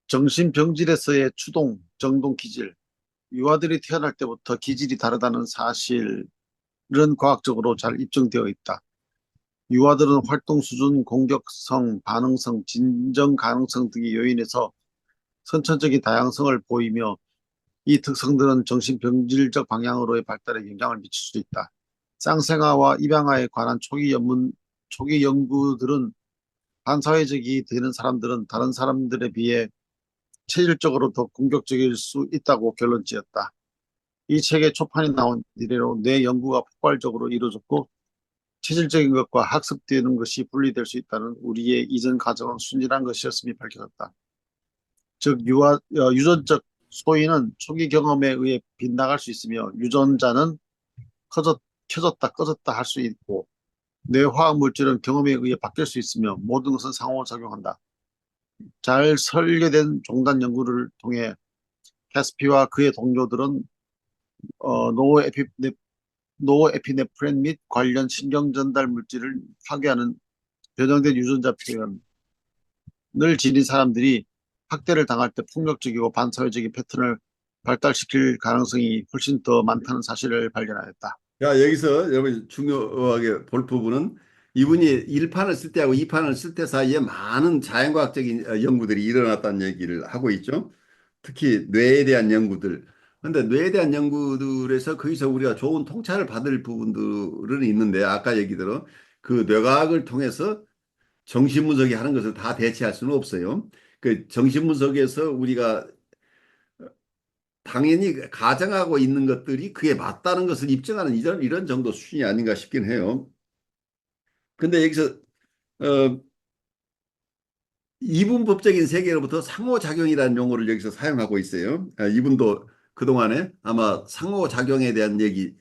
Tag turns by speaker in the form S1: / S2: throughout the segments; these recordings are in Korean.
S1: 정신병질에서의 추동, 정동 기질, 유아들이 태어날 때부터 기질이 다르다는 사실은 과학적으로 잘 입증되어 있다. 유아들은 활동 수준, 공격성, 반응성, 진정 가능성 등의 요인에서 선천적인 다양성을 보이며 이 특성들은 정신병질적 방향으로의 발달에 영향을 미칠 수 있다. 쌍생아와 입양아에 관한 초기 연구들은 반사회적이 되는 사람들은 다른 사람들에 비해 체질적으로 더 공격적일 수 있다고 결론 지었다. 이 책의 초판이 나온 이래로 뇌 연구가 폭발적으로 이루어졌고 체질적인 것과 학습되는 것이 분리될 수 있다는 우리의 이전 가정은 순진한 것이었음이 밝혀졌다. 즉 유전적 소인은 초기 경험에 의해 빗나갈 수 있으며 유전자는 켜졌다 꺼졌다 할 수 있고 뇌화학 물질은 경험에 의해 바뀔 수 있으며 모든 것은 상호작용한다. 잘 설계된 종단 연구를 통해 캐스피와 그의 동료들은 어, 노에피네, 노에피네프린 및 관련 신경전달 물질을 파괴하는 변형된 유전자 표현을 지닌 사람들이 학대를 당할 때 폭력적이고 반사회적인 패턴을 발달시킬 가능성이 훨씬 더 많다는 사실을 발견하였다.
S2: 야, 여기서 여러분 중요하게 볼 부분은 이분이 1판을 쓸 때하고 2판을 쓸 때 사이에 많은 자연과학적인 연구들이 일어났다는 얘기를 하고 있죠. 특히 뇌에 대한 연구들. 근데 뇌에 대한 연구들에서 거기서 우리가 좋은 통찰을 받을 부분들은 있는데 아까 얘기대로 그 뇌과학을 통해서 정신분석이 하는 것을 다 대체할 수는 없어요. 그 정신분석에서 우리가 당연히 가정하고 있는 것들이 그게 맞다는 것을 입증하는 이런 정도 수준이 아닌가 싶긴 해요. 근데 여기서 어, 이분법적인 세계로부터 상호작용이라는 용어를 여기서 사용하고 있어요. 이분도 그동안에 아마 상호작용에 대한 얘기,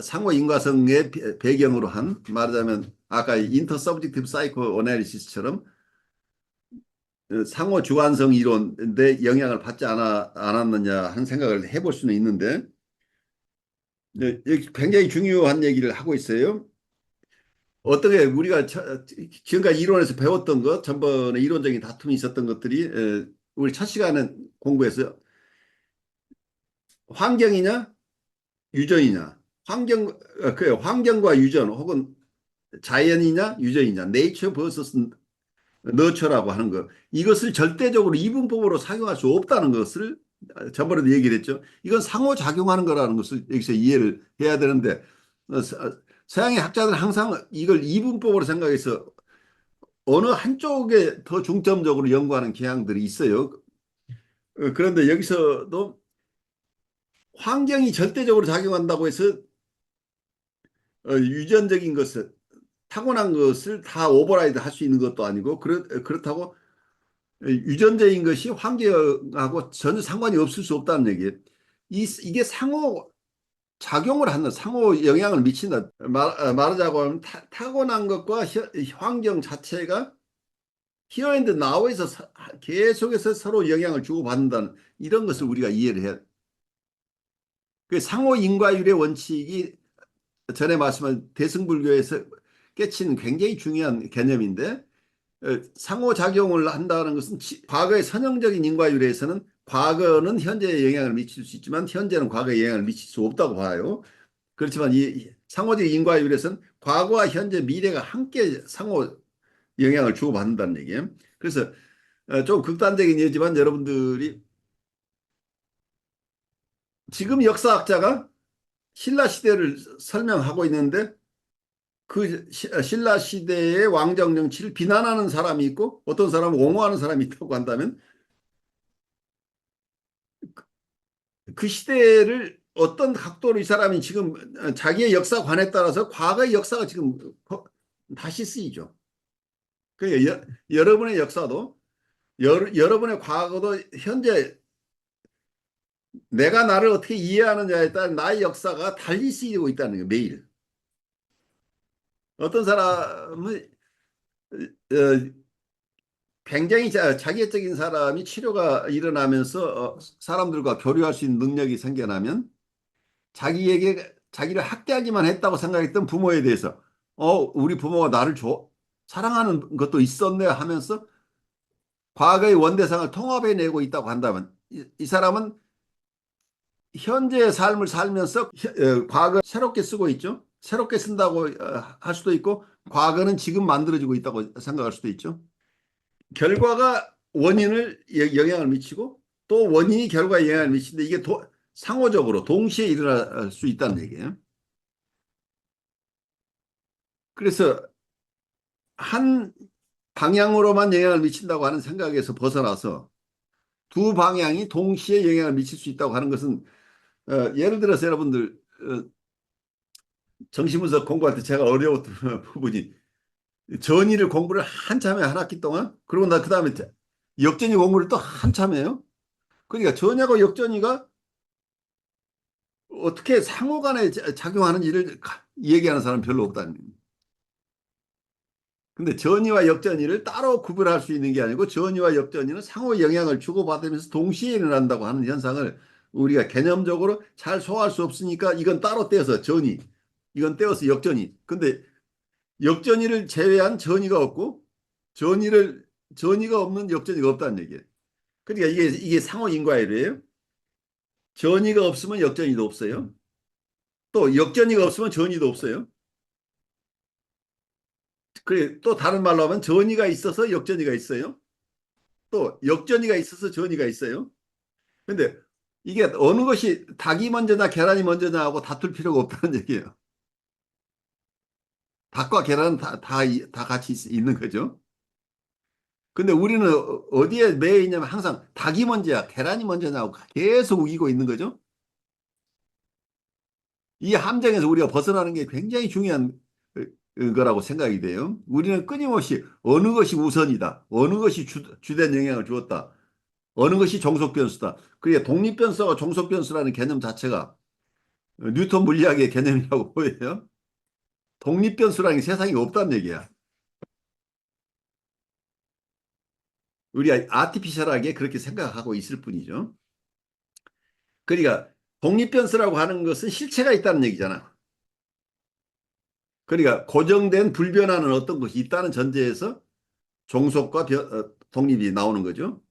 S2: 상호인과성의 배경으로 한 말하자면 아까 인터서브젝티브 사이코 어나리시스처럼 상호 주관성 이론에 영향을 받지 않았느냐 하는 생각을 해볼 수는 있는데 네, 여기 굉장히 중요한 얘기를 하고 있어요. 어떻게 우리가 지금까지 이론에서 배웠던 것, 전번에 이론적인 다툼이 있었던 것들이 우리 첫 시간에 공부해서 환경이냐, 유전이냐, 그래, 환경과 유전 혹은 자연이냐, 유전이냐, 네이처 vs 너처라고 하는 것. 이것을 절대적으로 이분법으로 사용할 수 없다는 것을 저번에도 얘기를 했죠. 이건 상호작용하는 거라는 것을 여기서 이해를 해야 되는데 서양의 학자들은 항상 이걸 이분법으로 생각해서 어느 한쪽에 더 중점적으로 연구하는 경향들이 있어요. 그런데 여기서도 환경이 절대적으로 작용한다고 해서 유전적인 것을 타고난 것을 다 오버라이드 할 수 있는 것도 아니고 그렇다고 유전자인 것이 환경하고 전혀 상관이 없을 수 없다는 얘기예요. 이게 상호 작용을 한다, 상호 영향을 미친다. 말하자고 하면 타고난 것과 환경 자체가 here and now에서 계속해서 서로 영향을 주고받는다는 이런 것을 우리가 이해를 해야 돼. 그 상호 인과율의 원칙이 전에 말씀한 대승불교에서 깨친 굉장히 중요한 개념인데 상호작용을 한다는 것은 과거의 선형적인 인과율에서는 과거는 현재에 영향을 미칠 수 있지만 현재는 과거에 영향을 미칠 수 없다고 봐요. 그렇지만 이 상호적 인과율에서는 과거와 현재, 미래가 함께 상호 영향을 주고받는다는 얘기예요. 그래서 좀 극단적인 예지만 여러분들이 지금 역사학자가 신라 시대를 설명하고 있는데 그 신라 시대의 왕정 정치를 비난하는 사람이 있고 어떤 사람은 옹호하는 사람이 있다고 한다면 그 시대를 어떤 각도로 이 사람이 지금 자기의 역사관에 따라서 과거의 역사가 지금 다시 쓰이죠. 그러니까 여러분의 역사도 여러분의 과거도 현재 내가 나를 어떻게 이해하느냐에 따라 나의 역사가 달리 쓰이고 있다는 거예요. 매일. 어떤 사람은 굉장히 자기애적인 사람이 치료가 일어나면서 사람들과 교류할 수 있는 능력이 생겨나면 자기를 학대하기만 했다고 생각했던 부모에 대해서 우리 부모가 나를 사랑하는 것도 있었네 하면서 과거의 원대상을 통합해내고 있다고 한다면 이 사람은 현재의 삶을 살면서 과거 새롭게 쓰고 있죠. 새롭게 쓴다고 할 수도 있고 과거는 지금 만들어지고 있다고 생각할 수도 있죠. 결과가 원인을 영향을 미치고 또 원인이 결과에 영향을 미치는데 이게 상호적으로 동시에 일어날 수 있다는 얘기예요. 그래서 한 방향으로만 영향을 미친다고 하는 생각에서 벗어나서 두 방향이 동시에 영향을 미칠 수 있다고 하는 것은 예를 들어서 여러분들 정신분석 공부할 때 제가 어려웠던 부분이 전위를 공부를 한참 해 한 학기 동안 그리고 나 그다음에 역전위 공부를 또 한참 해요. 그러니까 전야과 역전위가 어떻게 상호간에 작용하는지를 얘기하는 사람 별로 없다는 겁니다. 근데 전이와 역전이를 따로 구별할 수 있는 게 아니고 전이와 역전이는 상호 영향을 주고받으면서 동시에 일어난다고 하는 현상을 우리가 개념적으로 잘 소화할 수 없으니까 이건 따로 떼어서 전이, 이건 떼어서 역전이. 근데 역전이를 제외한 전이가 없고 전이가 없는 역전이가 없다는 얘기예요. 그러니까 이게 상호 인과율이에요. 전이가 없으면 역전이도 없어요. 또 역전이가 없으면 전이도 없어요. 그래 또 다른 말로 하면 전이가 있어서 역전이가 있어요. 또 역전이가 있어서 전이가 있어요. 근데 이게 어느 것이 닭이 먼저나 계란이 먼저나 하고 다툴 필요가 없다는 얘기예요. 닭과 계란은 다 같이 있는 거죠. 근데 우리는 어디에 매여 있냐면 항상 닭이 먼저야, 계란이 먼저냐 하고 계속 우기고 있는 거죠. 이 함정에서 우리가 벗어나는 게 굉장히 중요한 거라고 생각이 돼요. 우리는 끊임없이 어느 것이 우선이다, 어느 것이 주된 영향을 주었다, 어느 것이 종속 변수다. 그게 독립 변수와 종속 변수라는 개념 자체가 뉴턴 물리학의 개념이라고 보여요. 독립 변수라는 게 세상에 없다는 얘기야. 우리가 아티피셜하게 그렇게 생각하고 있을 뿐이죠. 그러니까 독립 변수라고 하는 것은 실체가 있다는 얘기잖아. 그러니까 고정된 불변하는 어떤 것이 있다는 전제에서 종속과 독립이 나오는 거죠.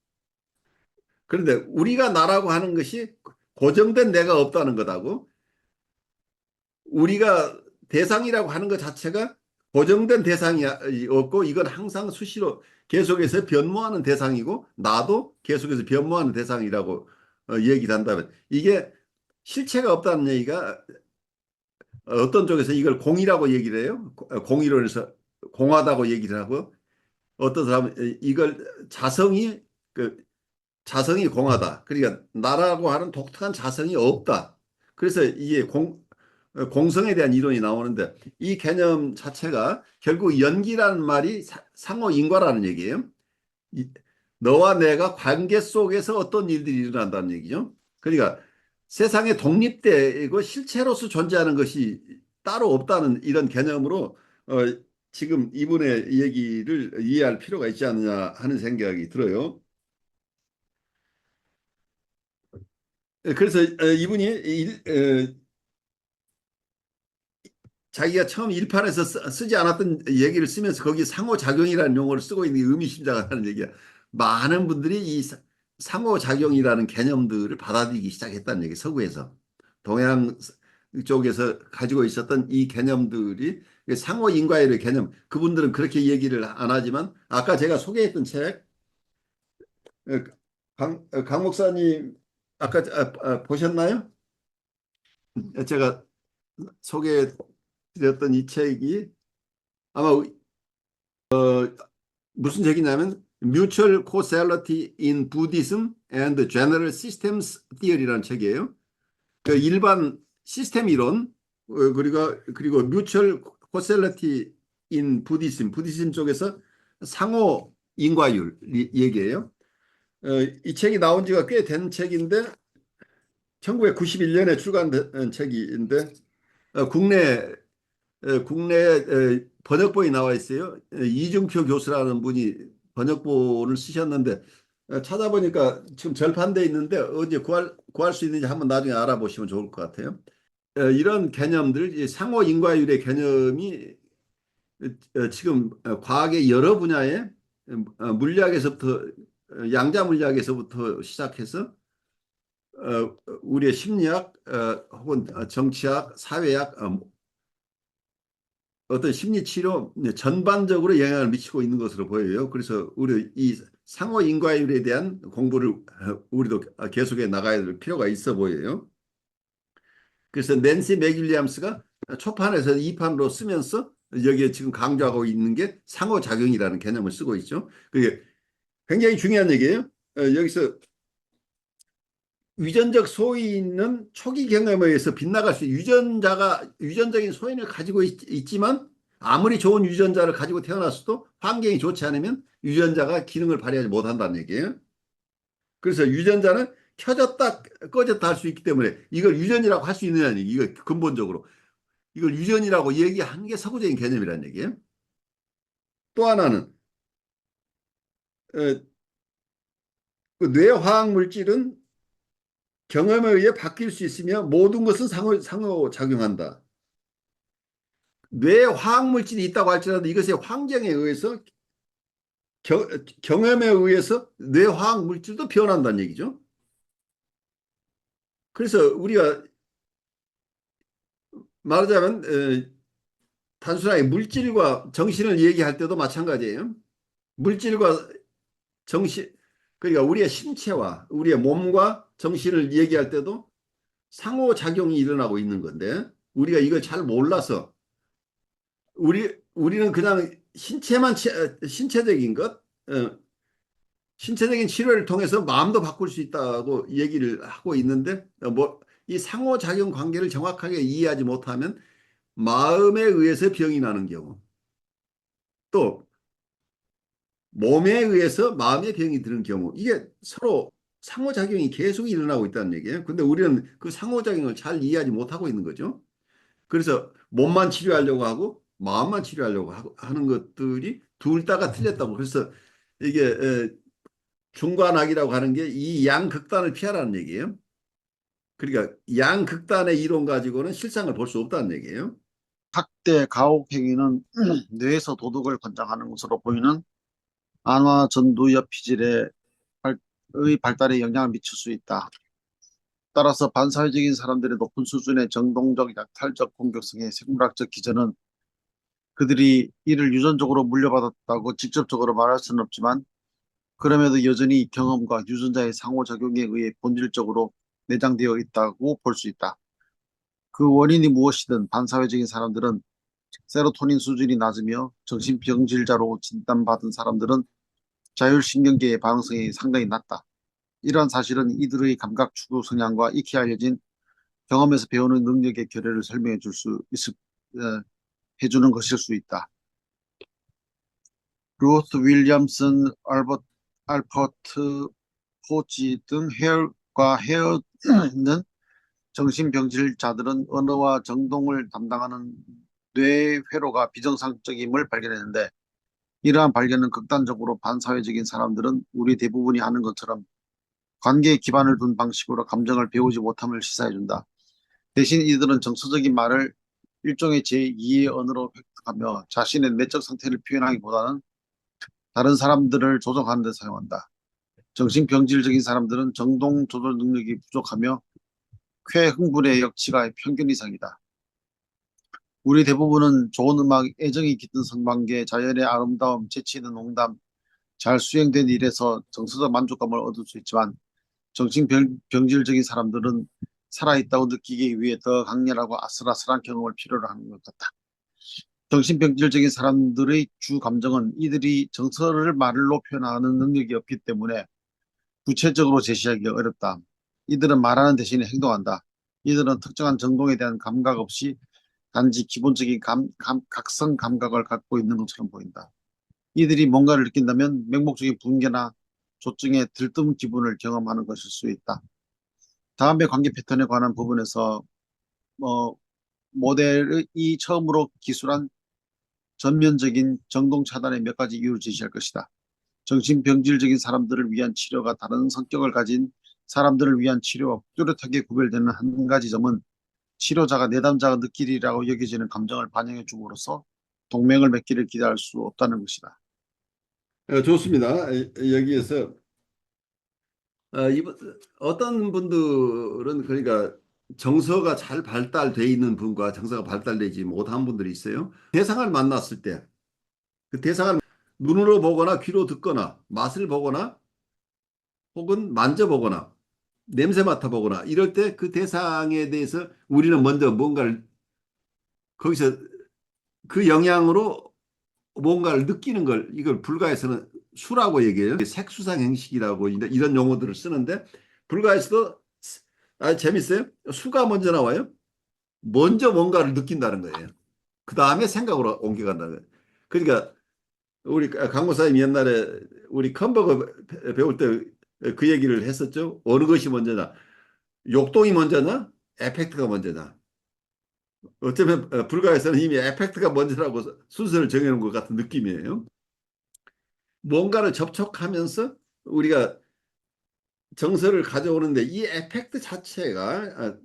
S2: 그런데 우리가 나라고 하는 것이 고정된 내가 없다는 것하고 우리가 대상이라고 하는 것 자체가 고정된 대상이 없고 이건 항상 수시로 계속해서 변모하는 대상이고 나도 계속해서 변모하는 대상이라고 얘기를 한다면 이게 실체가 없다는 얘기가 어떤 쪽에서 이걸 공이라고 얘기를 해요. 공이론에서 공하다고 얘기를 하고 어떤 사람은 이걸 자성이 공하다. 그러니까 나라고 하는 독특한 자성이 없다. 그래서 이게 공성에 대한 이론이 나오는데 이 개념 자체가 결국 연기라는 말이 상호 인과라는 얘기예요. 너와 내가 관계 속에서 어떤 일들이 일어난다는 얘기죠. 그러니까 세상에 독립되고 실체로서 존재하는 것이 따로 없다는 이런 개념으로 어, 지금 이분의 얘기를 이해할 필요가 있지 않느냐 하는 생각이 들어요. 그래서 이분이 자기가 처음 일판에서 쓰지 않았던 얘기를 쓰면서 거기 상호작용이라는 용어를 쓰고 있는 게 의미심장하다는 얘기야. 많은 분들이 이 상호작용이라는 개념들을 받아들이기 시작했다는 얘기, 서구에서. 동양 쪽에서 가지고 있었던 이 개념들이 상호인과율의 개념, 그분들은 그렇게 얘기를 안 하지만 아까 제가 소개했던 책, 어, 강 목사님 아까 보셨나요? 제가 소개해드렸던 이 책이 아마 무슨 책이냐면 Mutual Causality in Buddhism and General Systems Theory라는 책이에요. 그 일반 시스템 이론 그리고 Mutual Causality in Buddhism, 부디즘 쪽에서 상호 인과율 얘기예요. 이 책이 나온 지가 꽤 된 책인데 1991년에 출간된 책인데 국내 번역본이 나와 있어요. 이중표 교수라는 분이 번역본을 쓰셨는데 찾아보니까 지금 절판돼 있는데 언제 구할 수 있는지 한번 나중에 알아보시면 좋을 것 같아요. 이런 개념들, 상호 인과율의 개념이 지금 과학의 여러 분야에 물리학에서부터 양자 물리학에서부터 시작해서 우리의 심리학 혹은 정치학, 사회학 어떤 심리 치료 전반적으로 영향을 미치고 있는 것으로 보여요. 그래서 우리 이 상호 인과율에 대한 공부를 우리도 계속해 나가야 될 필요가 있어 보여요. 그래서 낸시 맥윌리엄스가 초판에서 2판으로 쓰면서 여기에 지금 강조하고 있는 게 상호작용이라는 개념을 쓰고 있죠. 그게 굉장히 중요한 얘기예요. 여기서 유전적 소인은 초기 경험에 의해서 빗나갈 수 유전자가 유전적인 소인을 가지고 있지만 아무리 좋은 유전자를 가지고 태어났어도 환경이 좋지 않으면 유전자가 기능을 발휘하지 못한다는 얘기예요. 그래서 유전자는 켜졌다 꺼졌다 할 수 있기 때문에 이걸 유전이라고 할 수 있느냐는 얘기, 이거 근본적으로 이걸 유전이라고 얘기하는 게 서구적인 개념이라는 얘기예요. 또 하나는 어, 그 뇌화학 물질은 경험에 의해 바뀔 수 있으며 모든 것은 상호작용한다. 뇌 화학 물질이 있다고 할지라도 이것의 환경에 의해서 경험에 의해서 뇌 화학 물질도 변한다는 얘기죠. 그래서 우리가 말하자면 단순하게 물질과 정신을 얘기할 때도 마찬가지예요. 물질과 정신, 그러니까 우리의 신체와 우리의 몸과 정신을 얘기할 때도 상호작용이 일어나고 있는 건데 우리가 이걸 잘 몰라서 우리는 그냥 신체적인 것, 신체적인 치료를 통해서 마음도 바꿀 수 있다고 얘기를 하고 있는데, 이 상호작용 관계를 정확하게 이해하지 못하면 마음에 의해서 병이 나는 경우, 또 몸에 의해서 마음의 병이 드는 경우, 이게 서로 상호작용이 계속 일어나고 있다는 얘기예요. 근데 우리는 그 상호작용을 잘 이해하지 못하고 있는 거죠. 그래서 몸만 치료하려고 하고 마음만 치료하려고 하는 것들이 둘 다가 틀렸다고. 그래서 이게 중간학이라고 하는 게 이 양극단을 피하라는 얘기예요. 그러니까 양극단의 이론 가지고는 실상을 볼 수 없다는 얘기예요.
S1: 학대, 가혹 행위는 뇌에서 도덕을 권장하는 것으로 보이는 안화 전두엽 피질의 발달에 영향을 미칠 수 있다. 따라서 반사회적인 사람들의 높은 수준의 정동적, 약탈적 공격성의 생물학적 기전은 그들이 이를 유전적으로 물려받았다고 직접적으로 말할 수는 없지만 그럼에도 여전히 경험과 유전자의 상호작용에 의해 본질적으로 내장되어 있다고 볼 수 있다. 그 원인이 무엇이든 반사회적인 사람들은 세로토닌 수준이 낮으며 정신병질자로 진단받은 사람들은 자율신경계의 반응성이 상당히 낮다. 이러한 사실은 이들의 감각 추구 성향과 익히 알려진 경험에서 배우는 능력의 결여를 설명해 줄 수 있을, 해주는 것일 수 있다. 루스 윌리엄슨, 알버트 포지 등 헤어는 정신병질자들은 언어와 정동을 담당하는 뇌회로가 비정상적임을 발견했는데 이러한 발견은 극단적으로 반사회적인 사람들은 우리 대부분이 하는 것처럼 관계에 기반을 둔 방식으로 감정을 배우지 못함을 시사해준다. 대신 이들은 정서적인 말을 일종의 제2의 언어로 획득하며 자신의 내적 상태를 표현하기보다는 다른 사람들을 조종하는 데 사용한다. 정신병질적인 사람들은 정동 조절 능력이 부족하며 쾌흥분의 역치가 평균 이상이다. 우리 대부분은 좋은 음악, 애정이 깃든 성관계, 자연의 아름다움, 재치 있는 농담, 잘 수행된 일에서 정서적 만족감을 얻을 수 있지만 정신병질적인 사람들은 살아있다고 느끼기 위해 더 강렬하고 아슬아슬한 경험을 필요로 하는 것 같다. 정신병질적인 사람들의 주 감정은 이들이 정서를 말로 표현하는 능력이 없기 때문에 구체적으로 제시하기가 어렵다. 이들은 말하는 대신에 행동한다. 이들은 특정한 정동에 대한 감각 없이 단지 기본적인 각성 감각을 갖고 있는 것처럼 보인다. 이들이 뭔가를 느낀다면 맹목적인 붕괴나 조증의 들뜸 기분을 경험하는 것일 수 있다. 다음의 관계 패턴에 관한 부분에서 어, 모델이 처음으로 기술한 전면적인 정동 차단의 몇 가지 이유를 제시할 것이다. 정신병질적인 사람들을 위한 치료가 다른 성격을 가진 사람들을 위한 치료와 뚜렷하게 구별되는 한 가지 점은 치료자가 내담자가 느끼리라고 여겨지는 감정을 반영해 줌으로써 동맹을 맺기를 기대할 수 없다는 것이다.
S2: 좋습니다. 여기에서 이분, 어떤 분들은 그러니까 정서가 잘 발달돼 있는 분과 정서가 발달되지 못한 분들이 있어요. 대상을 만났을 때 그 대상을 눈으로 보거나 귀로 듣거나 맛을 보거나 혹은 만져보거나 냄새 맡아보거나 이럴 때 그 대상에 대해서 우리는 먼저 뭔가를 거기서 그 영향으로 뭔가를 느끼는 걸 이걸 불가에서는 수라고 얘기해요. 색수상 행식이라고 이런 용어들을 쓰는데 불가에서도 재밌어요. 수가 먼저 나와요. 먼저 뭔가를 느낀다는 거예요. 그 다음에 생각으로 옮겨간다는 거예요. 그러니까 우리 강모사님 옛날에 우리 컴버거 배울 때 그 얘기를 했었죠. 어느 것이 먼저냐? 욕동이 먼저냐? 에펙트가 먼저냐? 어쩌면 불가에서는 이미 에펙트가 먼저라고 순서를 정해놓은 것 같은 느낌이에요. 뭔가를 접촉하면서 우리가 정서를 가져오는데 이 에펙트 자체가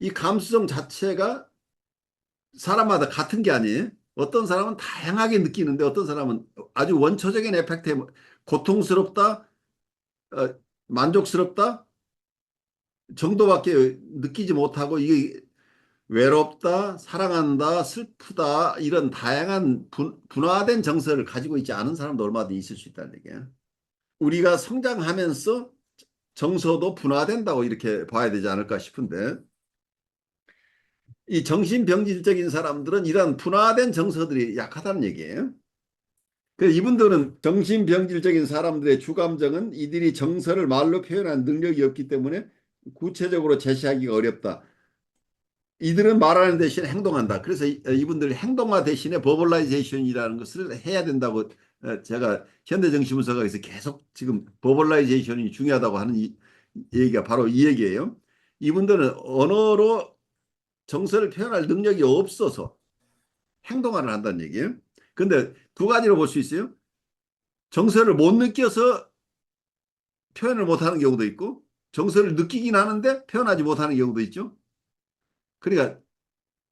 S2: 이 감수성 자체가 사람마다 같은 게 아니에요. 어떤 사람은 다양하게 느끼는데 어떤 사람은 아주 원초적인 에펙트에 고통스럽다, 어, 만족스럽다 정도밖에 느끼지 못하고 이게 외롭다, 사랑한다, 슬프다 이런 다양한 분화된 정서를 가지고 있지 않은 사람도 얼마든지 있을 수 있다는 얘기예요. 우리가 성장하면서 정서도 분화된다고 이렇게 봐야 되지 않을까 싶은데 이 정신병질적인 사람들은 이런 분화된 정서들이 약하다는 얘기예요. 그래서 이분들은 정신병질적인 사람들의 주감정은 이들이 정서를 말로 표현한 능력이 없기 때문에 구체적으로 제시하기가 어렵다. 이들은 말하는 대신 행동한다. 그래서 이분들 행동화 대신에 버벌라이제이션이라는 것을 해야 된다고 제가 현대정신분석학에서 계속 지금 버벌라이제이션이 중요하다고 하는 얘기가 바로 이 얘기예요. 이분들은 언어로 정서를 표현할 능력이 없어서 행동화를 한다는 얘기예요. 근데 두 가지로 볼 수 있어요. 정서를 못 느껴서 표현을 못하는 경우도 있고 정서를 느끼긴 하는데 표현하지 못하는 경우도 있죠. 그러니까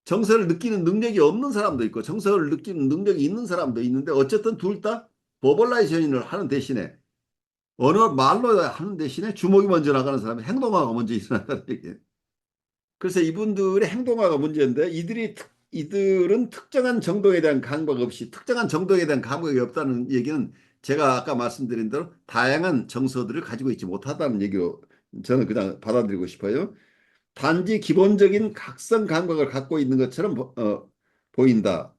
S2: 정서를 느끼는 능력이 없는 사람도 있고 정서를 느끼는 능력이 있는 사람도 있는데 어쨌든 둘 다 버벌라이제이션을 하는 대신에 언어 말로 하는 대신에 주먹이 먼저 나가는 사람이 행동화가 먼저 일어난다는 얘기예요. 그래서 이분들의 행동화가 문제인데 이들은 특정한 정도에 대한 감각 없이 특정한 정도에 대한 감각이 없다는 얘기는 제가 아까 말씀드린 대로 다양한 정서들을 가지고 있지 못하다는 얘기로 저는 그냥 받아들이고 싶어요. 단지 기본적인 각성 감각을 갖고 있는 것처럼 보인다.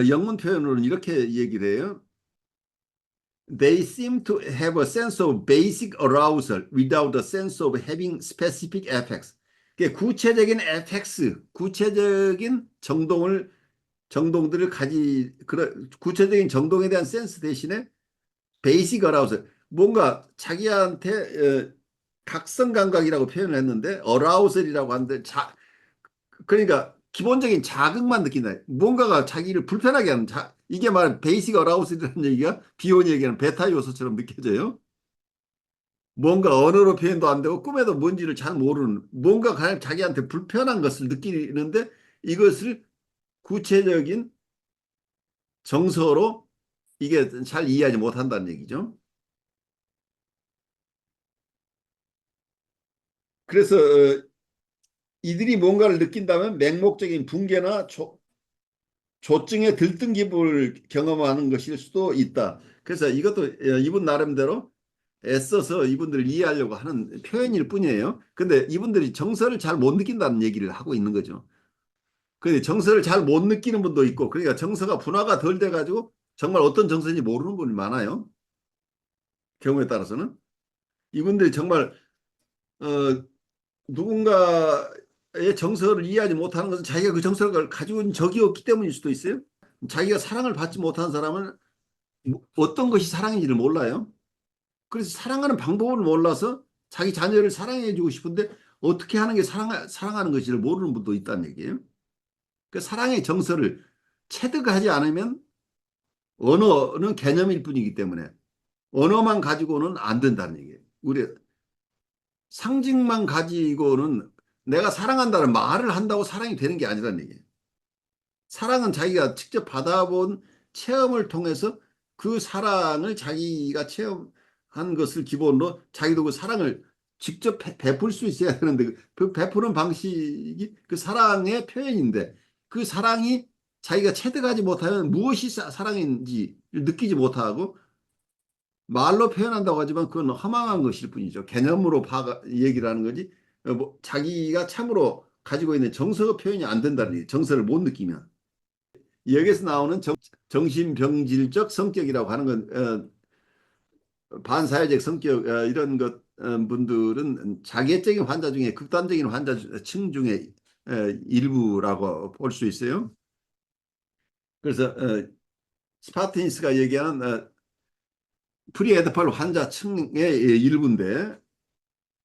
S2: 영문 표현으로는 이렇게 얘기를 해요. They seem to have a sense of basic arousal without a sense of having specific effects. 구체적인 effects, 구체적인 정동들을 구체적인 정동에 대한 센스 대신에 basic arousal, 뭔가 자기한테 각성 감각이라고 표현을 했는데 arousal이라고 하는데 그러니까 기본적인 자극만 느낀다. 뭔가가 자기를 불편하게 하는 이게 말 베이직 어라우스라는 얘기가 비혼이 얘기하는 베타 요소처럼 느껴져요. 뭔가 언어로 표현도 안 되고 꿈에도 뭔지를 잘 모르는 뭔가 그냥 자기한테 불편한 것을 느끼는데 이것을 구체적인 정서로 이게 잘 이해하지 못한다는 얘기죠. 그래서 이들이 뭔가를 느낀다면 맹목적인 붕괴나 조증에 들뜬 기분을 경험하는 것일 수도 있다. 그래서 이것도 이분 나름대로 애써서 이분들을 이해하려고 하는 표현일 뿐이에요. 근데 이분들이 정서를 잘 못 느낀다는 얘기를 하고 있는 거죠. 근데 정서를 잘 못 느끼는 분도 있고, 그러니까 정서가 분화가 덜 돼가지고 정말 어떤 정서인지 모르는 분이 많아요. 경우에 따라서는. 이분들이 정말, 어, 누군가의 정서를 이해하지 못하는 것은 자기가 그 정서를 가지고 있는 적이 없기 때문일 수도 있어요. 자기가 사랑을 받지 못한 사람은 어떤 것이 사랑인지를 몰라요. 그래서 사랑하는 방법을 몰라서 자기 자녀를 사랑해주고 싶은데 어떻게 하는 게 사랑하는 것인지를 모르는 분도 있다는 얘기예요. 그 사랑의 정서를 체득하지 않으면 언어는 개념일 뿐이기 때문에 언어만 가지고는 안 된다는 얘기예요. 우리 상징만 가지고는 내가 사랑한다는 말을 한다고 사랑이 되는 게 아니라는 얘기예요. 사랑은 자기가 직접 받아본 체험을 통해서 그 사랑을 자기가 체험한 것을 기본으로 자기도 그 사랑을 직접 베풀 수 있어야 되는데 그 베푸는 방식이 그 사랑의 표현인데 그 사랑이 자기가 체득하지 못하면 무엇이 사랑인지 느끼지 못하고 말로 표현한다고 하지만 그건 허망한 것일 뿐이죠. 개념으로 얘기를 하는 거지. 뭐 자기가 참으로 가지고 있는 정서가 표현이 안 된다는 얘기, 정서를 못 느끼면. 여기서 나오는 정신병질적 성격이라고 하는 건 반사회적 성격 이런 것 분들은 자기애적인 환자 중에 극단적인 환자층 중에 일부라고 볼 수 있어요. 그래서 스파티니스가 얘기하는 프리에드팔 환자층의 일부인데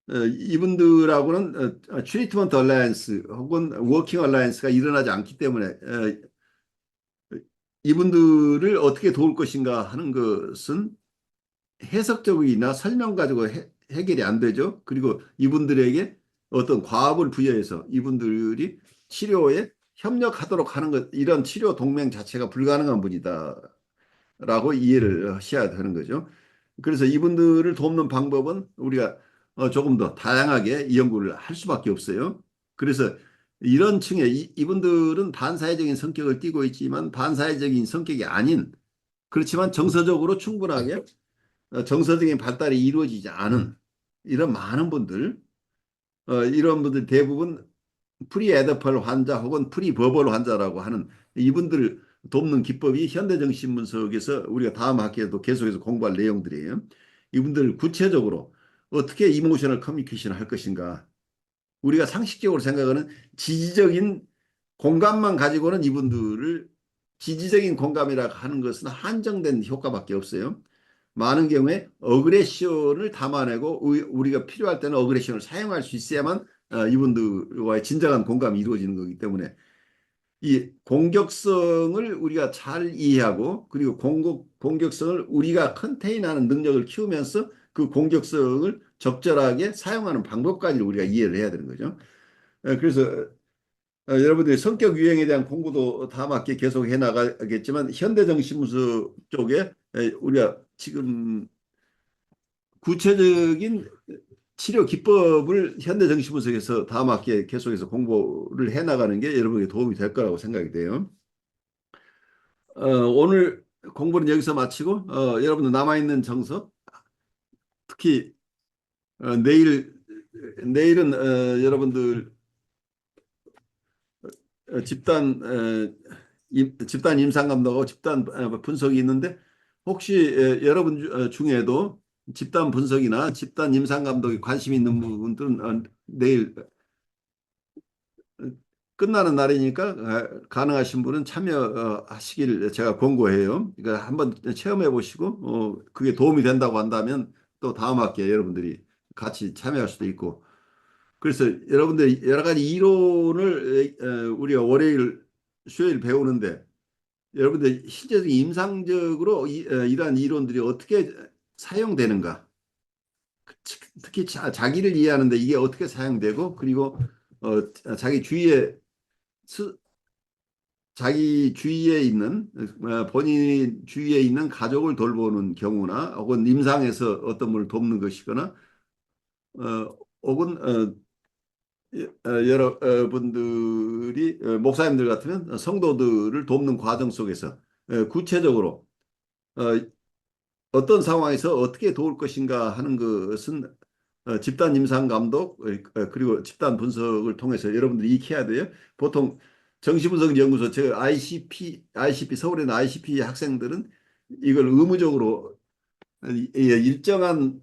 S2: 이분들하고는 트리트먼트 얼라이언스 혹은 워킹 얼라이언스가 일어나지 않기 때문에 이분들을 어떻게 도울 것인가 하는 것은 해석적이나 설명 가지고 해결이 안 되죠. 그리고 이분들에게 어떤 과업을 부여해서 이분들이 치료에 협력하도록 하는 것, 이런 치료 동맹 자체가 불가능한 분이다라고 이해를 하셔야 되는 거죠. 그래서 이분들을 돕는 방법은 우리가 조금 더 다양하게 연구를 할 수밖에 없어요. 그래서 이런 층에 이분들은 반사회적인 성격을 띠고 있지만 반사회적인 성격이 아닌 그렇지만 정서적으로 충분하게 정서적인 발달이 이루어지지 않은 이런 많은 분들, 이런 분들 대부분 프리에더펄 환자 혹은 프리버벌 환자라고 하는 이분들을 돕는 기법이 현대정신분석에서 우리가 다음 학기에도 계속해서 공부할 내용들이에요. 이분들을 구체적으로 어떻게 이모셔널 커뮤니케이션을 할 것인가. 우리가 상식적으로 생각하는 지지적인 공감만 가지고는 이분들을 지지적인 공감이라고 하는 것은 한정된 효과밖에 없어요. 많은 경우에 어그레션을 담아내고 우리가 필요할 때는 어그레션을 사용할 수 있어야만 이분들과의 진정한 공감이 이루어지는 거기 때문에 이 공격성을 우리가 잘 이해하고 그리고 공격성을 우리가 컨테인하는 능력을 키우면서 그 공격성을 적절하게 사용하는 방법까지 우리가 이해를 해야 되는 거죠. 그래서 여러분들이 성격 유형에 대한 공부도 다 맞게 계속 해 나가겠지만 현대정신분석 쪽에 우리가 지금 구체적인 치료 기법을 현대정신분석에서 다 맞게 계속해서 공부를 해나가는 게 여러분에게 도움이 될 거라고 생각이 돼요. 오늘 공부는 여기서 마치고 여러분들 남아있는 정서 특히 내일은 여러분들 집단 집단 임상감독하고 집단 분석이 있는데 혹시 여러분 중에도 집단 분석이나 집단 임상감독에 관심 있는 분들은 내일 끝나는 날이니까 가능하신 분은 참여하시길 제가 권고해요. 그러니까 한번 체험해 보시고 그게 도움이 된다고 한다면 또 다음 학기에 여러분들이 같이 참여할 수도 있고 그래서 여러분들 여러 가지 이론을 우리가 월요일, 수요일 배우는데 여러분들 실제적인 임상적으로 이러한 이론들이 어떻게 사용되는가 특히 자기를 이해하는데 이게 어떻게 사용되고 그리고 자기 주위에 자기 주위에 있는 본인 주위에 있는 가족을 돌보는 경우나 혹은 임상에서 어떤 분을 돕는 것이거나 혹은 여러분들이 목사님들 같으면 성도들을 돕는 과정 속에서 구체적으로 어, 어떤 상황에서 어떻게 도울 것인가 하는 것은 집단 임상 감독 그리고 집단 분석을 통해서 여러분들이 익혀야 돼요. 보통 정신분석 연구소 저 ICP 서울에 있는 ICP 학생들은 이걸 의무적으로 일정한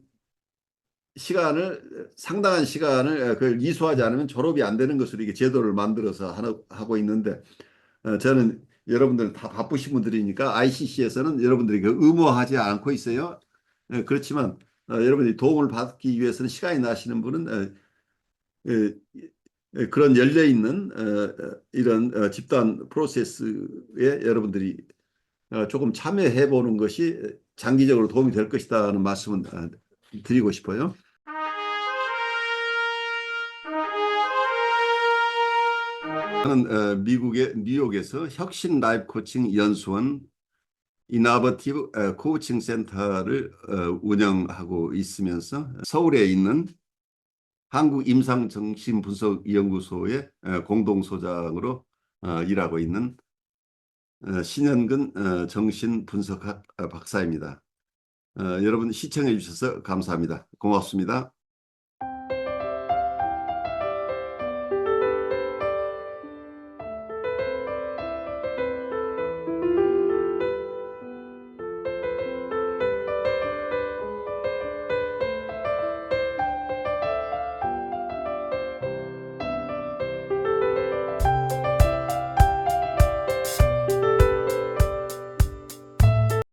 S2: 시간을 상당한 시간을 그걸 이수하지 않으면 졸업이 안 되는 것으로 이게 제도를 만들어서 하고 있는데 저는 여러분들 다 바쁘신 분들이니까 ICC에서는 여러분들이 그 의무화하지 않고 있어요. 그렇지만 여러분들이 도움을 받기 위해서는 시간이 나시는 분은 그런 열려 있는 이런 집단 프로세스에 여러분들이 조금 참여해 보는 것이 장기적으로 도움이 될 것이다는 말씀은 드리고 싶어요. 저는 미국의 뉴욕에서 혁신 라이프 코칭 연수원 이나버티브 코칭 센터를 운영하고 있으면서 서울에 있는 한국임상정신분석연구소의 공동소장으로 일하고 있는 신현근 정신분석학 박사입니다. 여러분 시청해 주셔서 감사합니다. 고맙습니다.